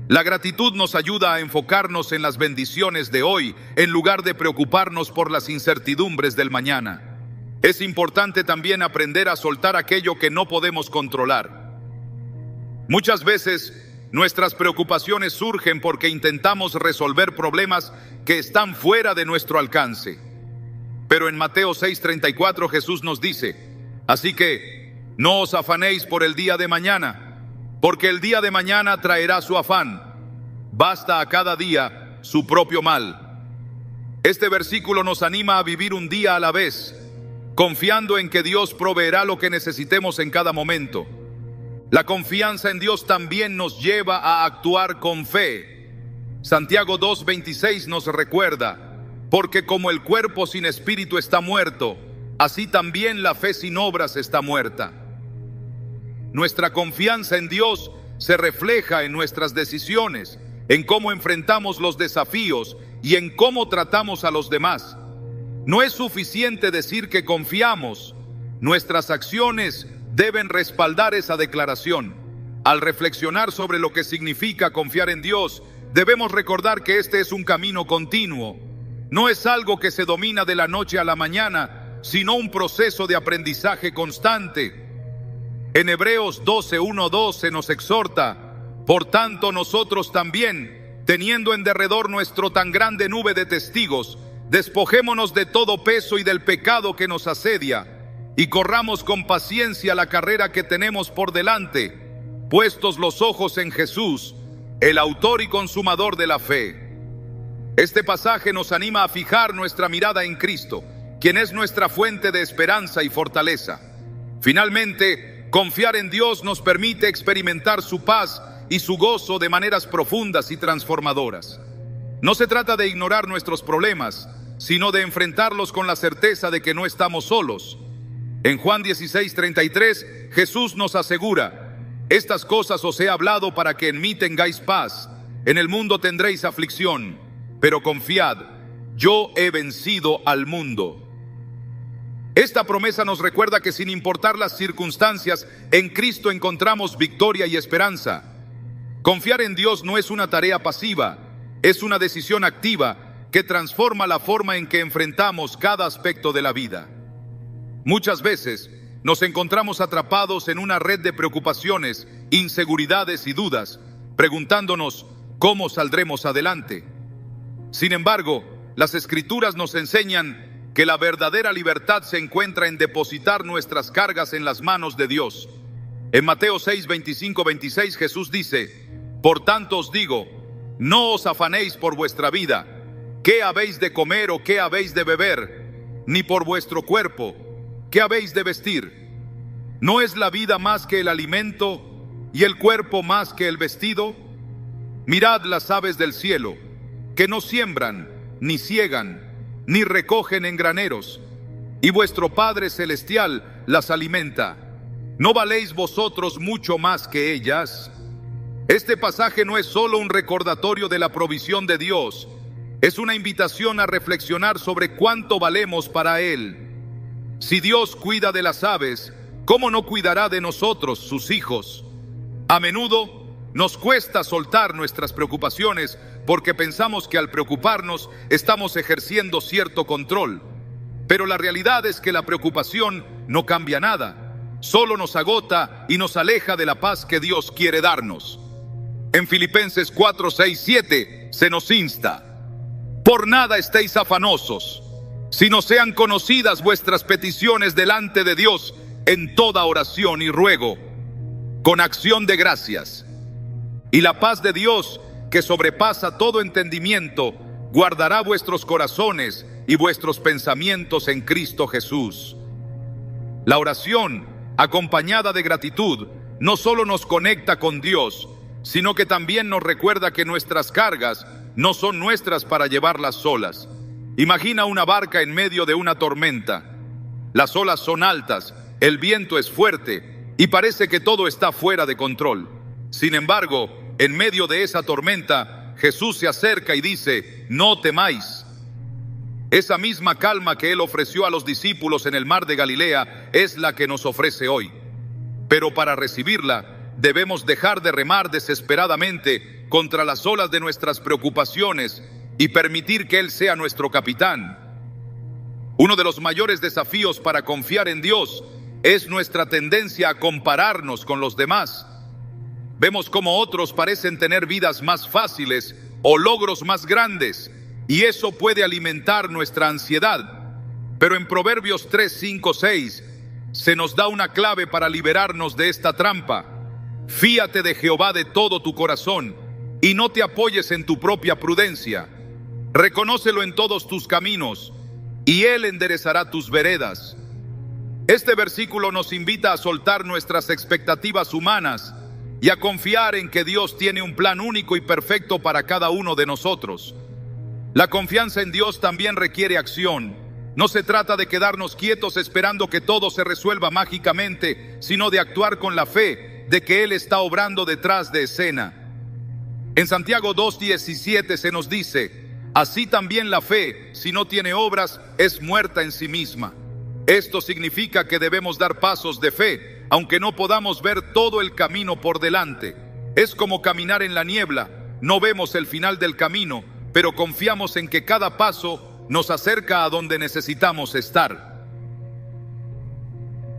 La gratitud nos ayuda a enfocarnos en las bendiciones de hoy, en lugar de preocuparnos por las incertidumbres del mañana. Es importante también aprender a soltar aquello que no podemos controlar. Muchas veces, nuestras preocupaciones surgen porque intentamos resolver problemas que están fuera de nuestro alcance. Pero en Mateo 6:34 Jesús nos dice: así que no os afanéis por el día de mañana, porque el día de mañana traerá su afán. Basta a cada día su propio mal. Este versículo nos anima a vivir un día a la vez, confiando en que Dios proveerá lo que necesitemos en cada momento. La confianza en Dios también nos lleva a actuar con fe. Santiago 2:26 nos recuerda: porque como el cuerpo sin espíritu está muerto, así también la fe sin obras está muerta. Nuestra confianza en Dios se refleja en nuestras decisiones, en cómo enfrentamos los desafíos y en cómo tratamos a los demás. No es suficiente decir que confiamos. Nuestras acciones deben respaldar esa declaración. Al reflexionar sobre lo que significa confiar en Dios, debemos recordar que este es un camino continuo. No es algo que se domina de la noche a la mañana, sino un proceso de aprendizaje constante. En Hebreos 12:1-2 se nos exhorta: por tanto nosotros también, teniendo en derredor nuestro tan grande nube de testigos, despojémonos de todo peso y del pecado que nos asedia, y corramos con paciencia la carrera que tenemos por delante, puestos los ojos en Jesús, el autor y consumador de la fe. Este pasaje nos anima a fijar nuestra mirada en Cristo, quien es nuestra fuente de esperanza y fortaleza. Finalmente, confiar en Dios nos permite experimentar su paz y su gozo de maneras profundas y transformadoras. No se trata de ignorar nuestros problemas, sino de enfrentarlos con la certeza de que no estamos solos. En Juan 16:33, Jesús nos asegura: estas cosas os he hablado para que en mí tengáis paz. En el mundo tendréis aflicción, pero confiad, yo he vencido al mundo. Esta promesa nos recuerda que sin importar las circunstancias, en Cristo encontramos victoria y esperanza. Confiar en Dios no es una tarea pasiva, es una decisión activa que transforma la forma en que enfrentamos cada aspecto de la vida. Muchas veces nos encontramos atrapados en una red de preocupaciones, inseguridades y dudas, preguntándonos cómo saldremos adelante. Sin embargo, las Escrituras nos enseñan que la verdadera libertad se encuentra en depositar nuestras cargas en las manos de Dios. En Mateo 6:25-26 Jesús dice: por tanto os digo, no os afanéis por vuestra vida, qué habéis de comer o qué habéis de beber, ni por vuestro cuerpo, qué habéis de vestir. ¿No es la vida más que el alimento y el cuerpo más que el vestido? Mirad las aves del cielo, que no siembran, ni siegan, ni recogen en graneros, y vuestro Padre Celestial las alimenta. ¿No valéis vosotros mucho más que ellas? Este pasaje no es solo un recordatorio de la provisión de Dios, es una invitación a reflexionar sobre cuánto valemos para Él. Si Dios cuida de las aves, ¿cómo no cuidará de nosotros, sus hijos? A menudo nos cuesta soltar nuestras preocupaciones porque pensamos que al preocuparnos estamos ejerciendo cierto control. Pero la realidad es que la preocupación no cambia nada, solo nos agota y nos aleja de la paz que Dios quiere darnos. En Filipenses 4:6-7 se nos insta: por nada estéis afanosos, sino sean conocidas vuestras peticiones delante de Dios en toda oración y ruego, con acción de gracias. Y la paz de Dios, que sobrepasa todo entendimiento, guardará vuestros corazones y vuestros pensamientos en Cristo Jesús. La oración, acompañada de gratitud, no solo nos conecta con Dios, sino que también nos recuerda que nuestras cargas no son nuestras para llevarlas solas. Imagina una barca en medio de una tormenta. Las olas son altas, el viento es fuerte y parece que todo está fuera de control. Sin embargo, en medio de esa tormenta, Jesús se acerca y dice: no temáis. Esa misma calma que Él ofreció a los discípulos en el mar de Galilea es la que nos ofrece hoy. Pero para recibirla, debemos dejar de remar desesperadamente contra las olas de nuestras preocupaciones y permitir que Él sea nuestro capitán. Uno de los mayores desafíos para confiar en Dios es nuestra tendencia a compararnos con los demás. Vemos cómo otros parecen tener vidas más fáciles o logros más grandes, y eso puede alimentar nuestra ansiedad. Pero en Proverbios 3, 5, 6 se nos da una clave para liberarnos de esta trampa. Fíate de Jehová de todo tu corazón y no te apoyes en tu propia prudencia. Reconócelo en todos tus caminos y Él enderezará tus veredas. Este versículo nos invita a soltar nuestras expectativas humanas y a confiar en que Dios tiene un plan único y perfecto para cada uno de nosotros. La confianza en Dios también requiere acción. No se trata de quedarnos quietos esperando que todo se resuelva mágicamente, sino de actuar con la fe de que Él está obrando detrás de escena. En Santiago 2:17 se nos dice: así también la fe, si no tiene obras, es muerta en sí misma. Esto significa que debemos dar pasos de fe, aunque no podamos ver todo el camino por delante. Es como caminar en la niebla. No vemos el final del camino, pero confiamos en que cada paso nos acerca a donde necesitamos estar.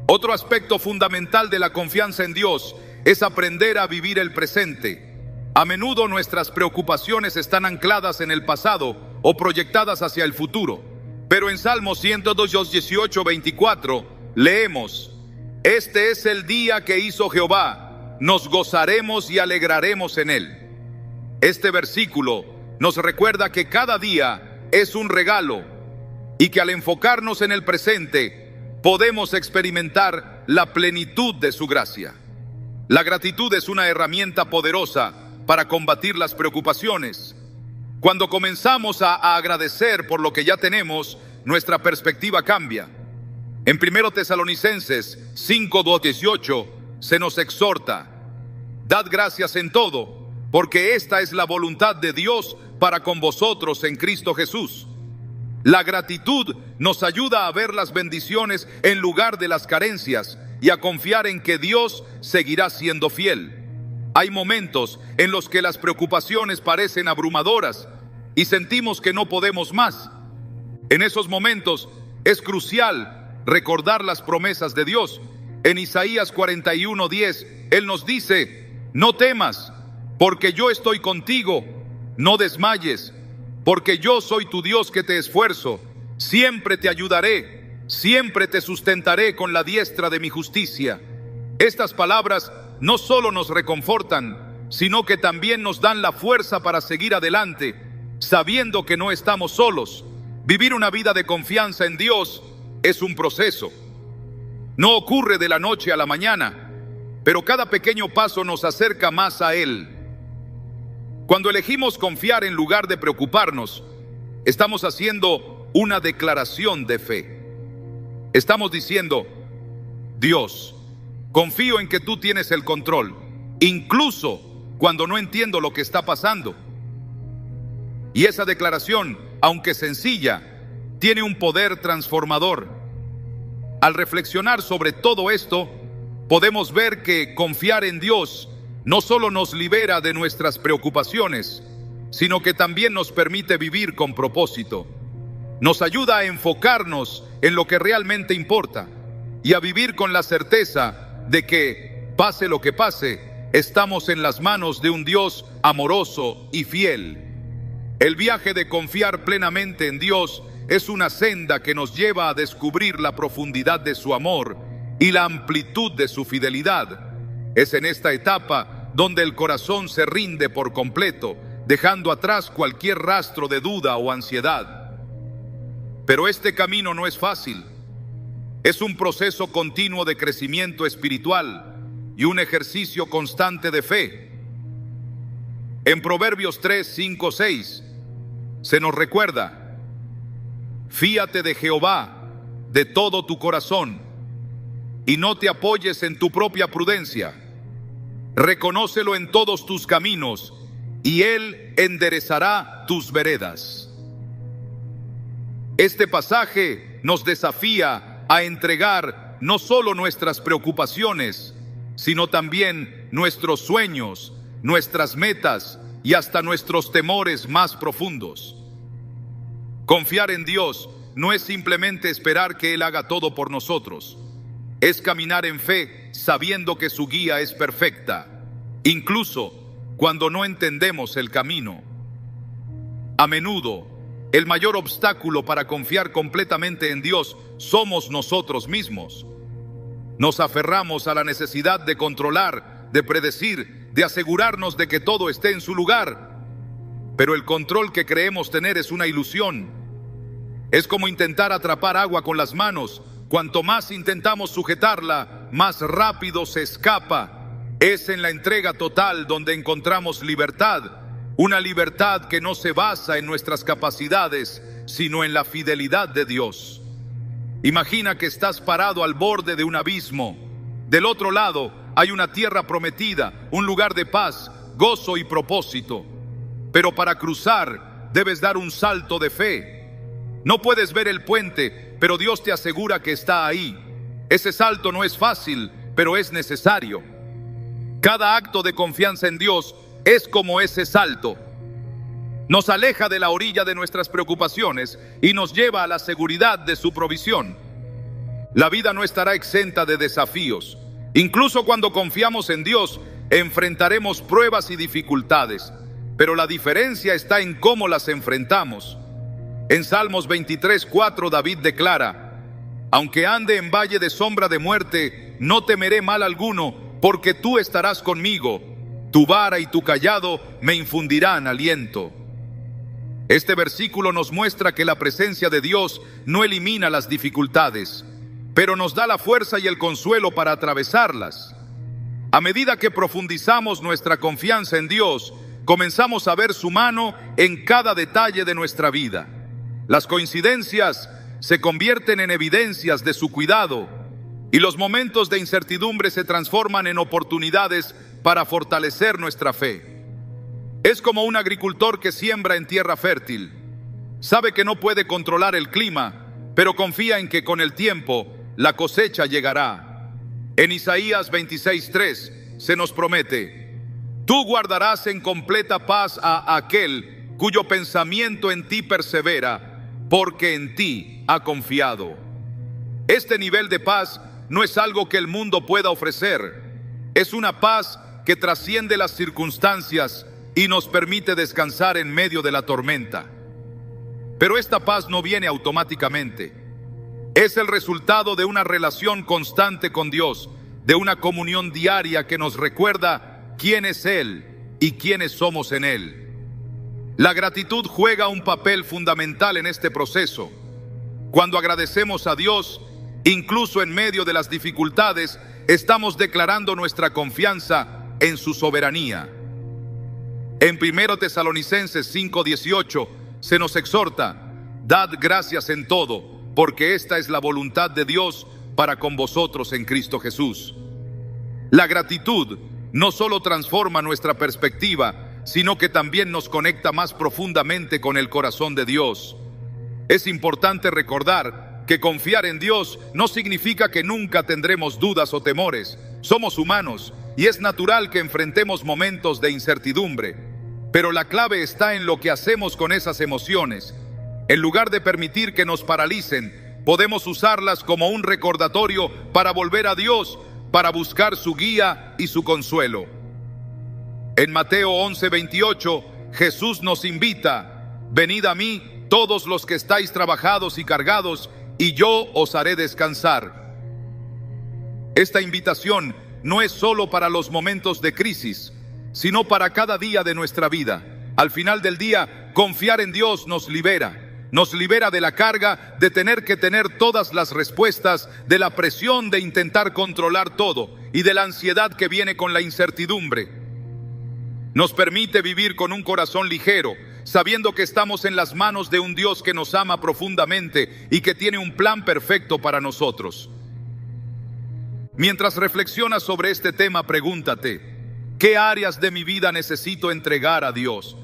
Otro aspecto fundamental de la confianza en Dios es aprender a vivir el presente. A menudo nuestras preocupaciones están ancladas en el pasado o proyectadas hacia el futuro. Pero en Salmo 102, 18, 24 leemos: este es el día que hizo Jehová, nos gozaremos y alegraremos en él. Este versículo nos recuerda que cada día es un regalo y que al enfocarnos en el presente podemos experimentar la plenitud de su gracia. La gratitud es una herramienta poderosa para combatir las preocupaciones. Cuando comenzamos a agradecer por lo que ya tenemos, nuestra perspectiva cambia. En 1 Tesalonicenses 5:18 se nos exhorta: dad gracias en todo, porque esta es la voluntad de Dios para con vosotros en Cristo Jesús. La gratitud nos ayuda a ver las bendiciones en lugar de las carencias y a confiar en que Dios seguirá siendo fiel. Hay momentos en los que las preocupaciones parecen abrumadoras y sentimos que no podemos más. En esos momentos es crucial recordar las promesas de Dios. En Isaías 41:10, Él nos dice: no temas, porque yo estoy contigo. No desmayes, porque yo soy tu Dios que te esfuerzo. Siempre te ayudaré, siempre te sustentaré con la diestra de mi justicia. Estas palabras no solo nos reconfortan, sino que también nos dan la fuerza para seguir adelante, sabiendo que no estamos solos. Vivir una vida de confianza en Dios es un proceso. No ocurre de la noche a la mañana, pero cada pequeño paso nos acerca más a Él. Cuando elegimos confiar en lugar de preocuparnos, estamos haciendo una declaración de fe. Estamos diciendo: Dios, confío en que tú tienes el control, incluso cuando no entiendo lo que está pasando. Y esa declaración, aunque sencilla, tiene un poder transformador. Al reflexionar sobre todo esto, podemos ver que confiar en Dios no solo nos libera de nuestras preocupaciones, sino que también nos permite vivir con propósito. Nos ayuda a enfocarnos en lo que realmente importa y a vivir con la certeza de que, pase lo que pase, estamos en las manos de un Dios amoroso y fiel. El viaje de confiar plenamente en Dios es una senda que nos lleva a descubrir la profundidad de su amor y la amplitud de su fidelidad. Es en esta etapa donde el corazón se rinde por completo, dejando atrás cualquier rastro de duda o ansiedad. Pero este camino no es fácil. Es un proceso continuo de crecimiento espiritual y un ejercicio constante de fe. En Proverbios 3, 5, 6 se nos recuerda: fíate de Jehová de todo tu corazón y no te apoyes en tu propia prudencia. Reconócelo en todos tus caminos y Él enderezará tus veredas. Este pasaje nos desafía a entregar no solo nuestras preocupaciones, sino también nuestros sueños, nuestras metas y hasta nuestros temores más profundos. Confiar en Dios no es simplemente esperar que Él haga todo por nosotros. Es caminar en fe sabiendo que su guía es perfecta, incluso cuando no entendemos el camino. A menudo, el mayor obstáculo para confiar completamente en Dios somos nosotros mismos. Nos aferramos a la necesidad de controlar, de predecir, de asegurarnos de que todo esté en su lugar. Pero el control que creemos tener es una ilusión. Es como intentar atrapar agua con las manos. Cuanto más intentamos sujetarla, más rápido se escapa. Es en la entrega total donde encontramos libertad. Una libertad que no se basa en nuestras capacidades, sino en la fidelidad de Dios. Imagina que estás parado al borde de un abismo. Del otro lado hay una tierra prometida, un lugar de paz, gozo y propósito. Pero para cruzar debes dar un salto de fe. No puedes ver el puente, pero Dios te asegura que está ahí. Ese salto no es fácil, pero es necesario. Cada acto de confianza en Dios es como ese salto. Nos aleja de la orilla de nuestras preocupaciones y nos lleva a la seguridad de su provisión. La vida no estará exenta de desafíos. Incluso cuando confiamos en Dios, enfrentaremos pruebas y dificultades. Pero la diferencia está en cómo las enfrentamos. En Salmos 23:4 David declara: aunque ande en valle de sombra de muerte, no temeré mal alguno, porque tú estarás conmigo. Tu vara y tu cayado me infundirán aliento. Este versículo nos muestra que la presencia de Dios no elimina las dificultades, pero nos da la fuerza y el consuelo para atravesarlas. A medida que profundizamos nuestra confianza en Dios, comenzamos a ver su mano en cada detalle de nuestra vida. Las coincidencias se convierten en evidencias de su cuidado, y los momentos de incertidumbre se transforman en oportunidades para fortalecer nuestra fe. Es como un agricultor que siembra en tierra fértil. Sabe que no puede controlar el clima, pero confía en que con el tiempo la cosecha llegará. En Isaías 26:3 se nos promete: tú guardarás en completa paz a aquel cuyo pensamiento en ti persevera, porque en ti ha confiado. Este nivel de paz no es algo que el mundo pueda ofrecer. Es una paz que trasciende las circunstancias y nos permite descansar en medio de la tormenta. Pero esta paz no viene automáticamente. Es el resultado de una relación constante con Dios, de una comunión diaria que nos recuerda quién es Él y quiénes somos en Él. La gratitud juega un papel fundamental en este proceso. Cuando agradecemos a Dios, incluso en medio de las dificultades, estamos declarando nuestra confianza en su soberanía. En 1 Tesalonicenses 5:18 se nos exhorta: dad gracias en todo, porque esta es la voluntad de Dios para con vosotros en Cristo Jesús. La gratitud no solo transforma nuestra perspectiva, sino que también nos conecta más profundamente con el corazón de Dios. Es importante recordar que confiar en Dios no significa que nunca tendremos dudas o temores. Somos humanos y es natural que enfrentemos momentos de incertidumbre. Pero la clave está en lo que hacemos con esas emociones. En lugar de permitir que nos paralicen, podemos usarlas como un recordatorio para volver a Dios, para buscar su guía y su consuelo. En Mateo 11:28, Jesús nos invita: venid a mí todos los que estáis trabajados y cargados, y yo os haré descansar. Esta invitación no es solo para los momentos de crisis, sino para cada día de nuestra vida. Al final del día, confiar en Dios nos libera. Nos libera de la carga de tener que tener todas las respuestas, de la presión de intentar controlar todo y de la ansiedad que viene con la incertidumbre. Nos permite vivir con un corazón ligero, sabiendo que estamos en las manos de un Dios que nos ama profundamente y que tiene un plan perfecto para nosotros. Mientras reflexionas sobre este tema, pregúntate: ¿qué áreas de mi vida necesito entregar a Dios?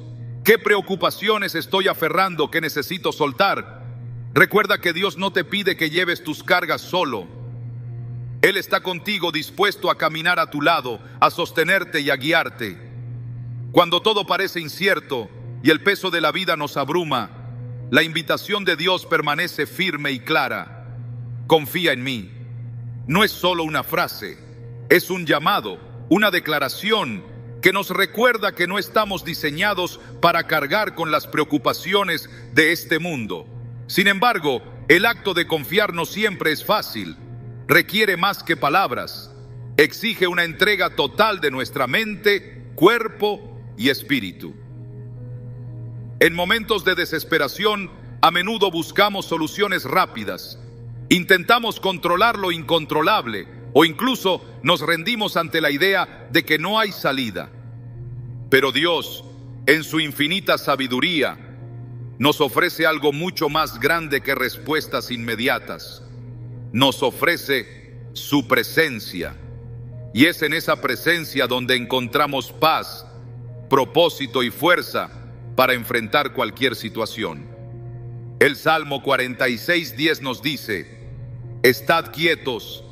¿Qué preocupaciones estoy aferrando que necesito soltar? Recuerda que Dios no te pide que lleves tus cargas solo. Él está contigo, dispuesto a caminar a tu lado, a sostenerte y a guiarte. Cuando todo parece incierto y el peso de la vida nos abruma, la invitación de Dios permanece firme y clara. Confía en mí. No es solo una frase, es un llamado, una declaración que nos recuerda que no estamos diseñados para cargar con las preocupaciones de este mundo. Sin embargo, el acto de confiar no siempre es fácil. Requiere más que palabras. Exige una entrega total de nuestra mente, cuerpo y espíritu. En momentos de desesperación, a menudo buscamos soluciones rápidas. Intentamos controlar lo incontrolable o incluso nos rendimos ante la idea de que no hay salida. Pero Dios, en su infinita sabiduría, nos ofrece algo mucho más grande que respuestas inmediatas. Nos ofrece su presencia. Y es en esa presencia donde encontramos paz, propósito y fuerza para enfrentar cualquier situación. El Salmo 46:10 nos dice: estad quietos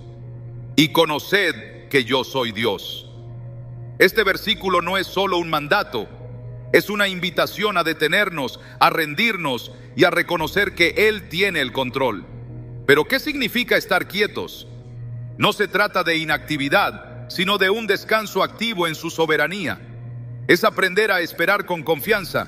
y conoced que yo soy Dios. Este versículo no es solo un mandato, es una invitación a detenernos, a rendirnos y a reconocer que Él tiene el control. ¿Pero qué significa estar quietos? No se trata de inactividad, sino de un descanso activo en su soberanía. Es aprender a esperar con confianza,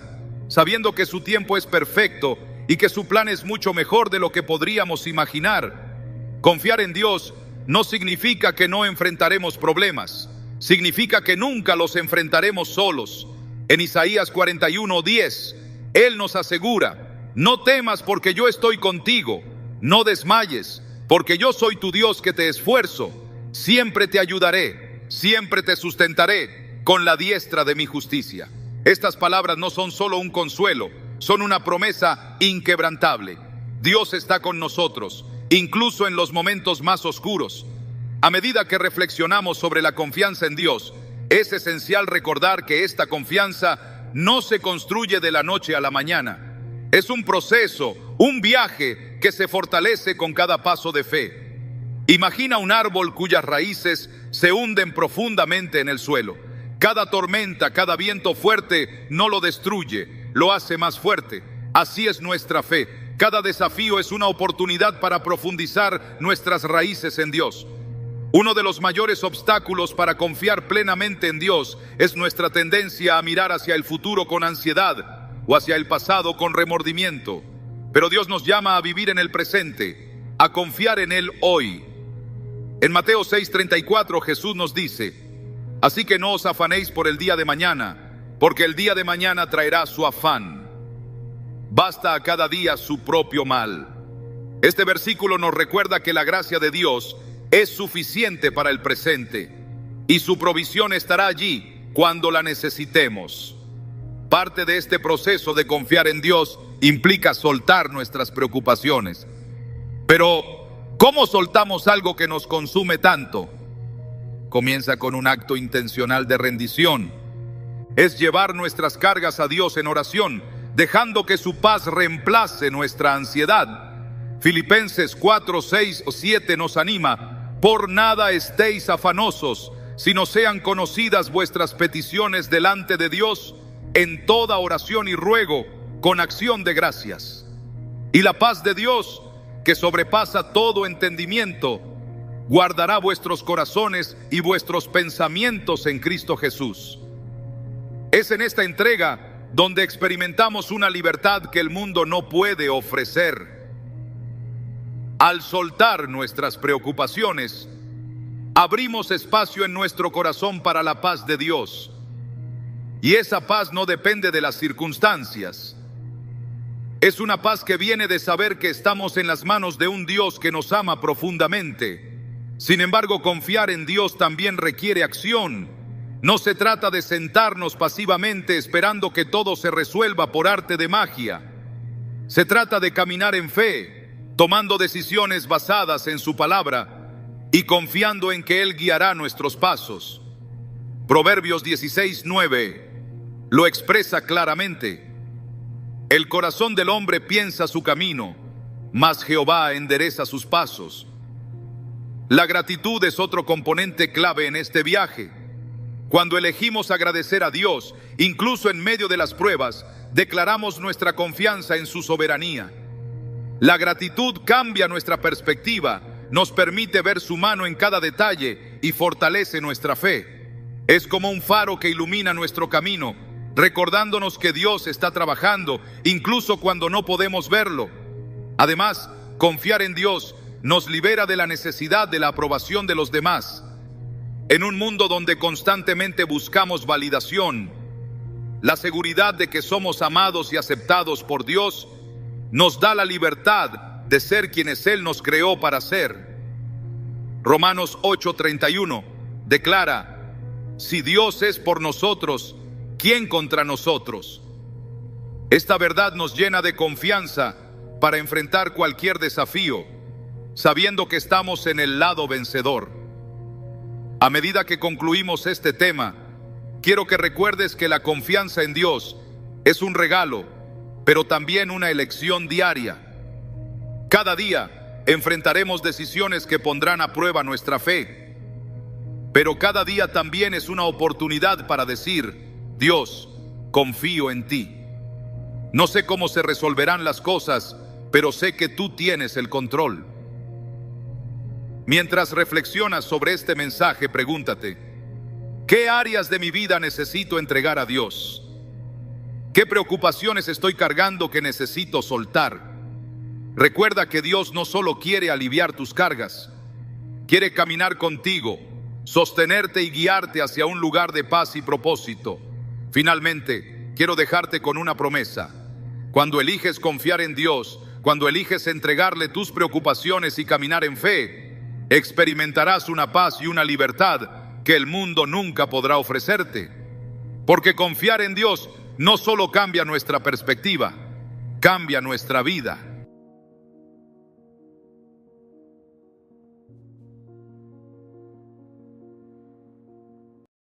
sabiendo que su tiempo es perfecto y que su plan es mucho mejor de lo que podríamos imaginar. Confiar en Dios no significa que no enfrentaremos problemas, significa que nunca los enfrentaremos solos. En Isaías 41:10, Él nos asegura: no temas porque yo estoy contigo, no desmayes porque yo soy tu Dios que te esfuerzo, siempre te ayudaré, siempre te sustentaré con la diestra de mi justicia. Estas palabras no son solo un consuelo, son una promesa inquebrantable. Dios está con nosotros, incluso en los momentos más oscuros. A medida que reflexionamos sobre la confianza en Dios, es esencial recordar que esta confianza no se construye de la noche a la mañana. Es un proceso, un viaje que se fortalece con cada paso de fe. Imagina un árbol cuyas raíces se hunden profundamente en el suelo. Cada tormenta, cada viento fuerte no lo destruye, lo hace más fuerte. Así es nuestra fe. Cada desafío es una oportunidad para profundizar nuestras raíces en Dios. Uno de los mayores obstáculos para confiar plenamente en Dios es nuestra tendencia a mirar hacia el futuro con ansiedad o hacia el pasado con remordimiento. Pero Dios nos llama a vivir en el presente, a confiar en Él hoy. En Mateo 6:34 Jesús nos dice: así que no os afanéis por el día de mañana, porque el día de mañana traerá su afán. Basta a cada día su propio mal. Este versículo nos recuerda que la gracia de Dios es suficiente para el presente y su provisión estará allí cuando la necesitemos. Parte de este proceso de confiar en Dios implica soltar nuestras preocupaciones. Pero, ¿cómo soltamos algo que nos consume tanto? Comienza con un acto intencional de rendición. Es llevar nuestras cargas a Dios en oración, dejando que su paz reemplace nuestra ansiedad. Filipenses 4, 6 o 7 nos anima: por nada estéis afanosos, sino sean conocidas vuestras peticiones delante de Dios en toda oración y ruego, con acción de gracias. Y la paz de Dios, que sobrepasa todo entendimiento, guardará vuestros corazones y vuestros pensamientos en Cristo Jesús. Es en esta entrega donde experimentamos una libertad que el mundo no puede ofrecer. Al soltar nuestras preocupaciones, abrimos espacio en nuestro corazón para la paz de Dios. Y esa paz no depende de las circunstancias. Es una paz que viene de saber que estamos en las manos de un Dios que nos ama profundamente. Sin embargo, confiar en Dios también requiere acción. No se trata de sentarnos pasivamente esperando que todo se resuelva por arte de magia. Se trata de caminar en fe, tomando decisiones basadas en su palabra y confiando en que Él guiará nuestros pasos. Proverbios 16:9 lo expresa claramente: el corazón del hombre piensa su camino, mas Jehová endereza sus pasos. La gratitud es otro componente clave en este viaje. Cuando elegimos agradecer a Dios, incluso en medio de las pruebas, declaramos nuestra confianza en su soberanía. La gratitud cambia nuestra perspectiva, nos permite ver su mano en cada detalle y fortalece nuestra fe. Es como un faro que ilumina nuestro camino, recordándonos que Dios está trabajando, incluso cuando no podemos verlo. Además, confiar en Dios nos libera de la necesidad de la aprobación de los demás. En un mundo donde constantemente buscamos validación, la seguridad de que somos amados y aceptados por Dios nos da la libertad de ser quienes Él nos creó para ser. Romanos 8:31 declara: si Dios es por nosotros, ¿quién contra nosotros? Esta verdad nos llena de confianza para enfrentar cualquier desafío, sabiendo que estamos en el lado vencedor. A medida que concluimos este tema, quiero que recuerdes que la confianza en Dios es un regalo, pero también una elección diaria. Cada día enfrentaremos decisiones que pondrán a prueba nuestra fe, pero cada día también es una oportunidad para decir: Dios, confío en ti. No sé cómo se resolverán las cosas, pero sé que tú tienes el control. Mientras reflexionas sobre este mensaje, pregúntate: ¿qué áreas de mi vida necesito entregar a Dios? ¿Qué preocupaciones estoy cargando que necesito soltar? Recuerda que Dios no solo quiere aliviar tus cargas, quiere caminar contigo, sostenerte y guiarte hacia un lugar de paz y propósito. Finalmente, quiero dejarte con una promesa. Cuando eliges confiar en Dios, cuando eliges entregarle tus preocupaciones y caminar en fe, experimentarás una paz y una libertad que el mundo nunca podrá ofrecerte. Porque confiar en Dios no solo cambia nuestra perspectiva, cambia nuestra vida.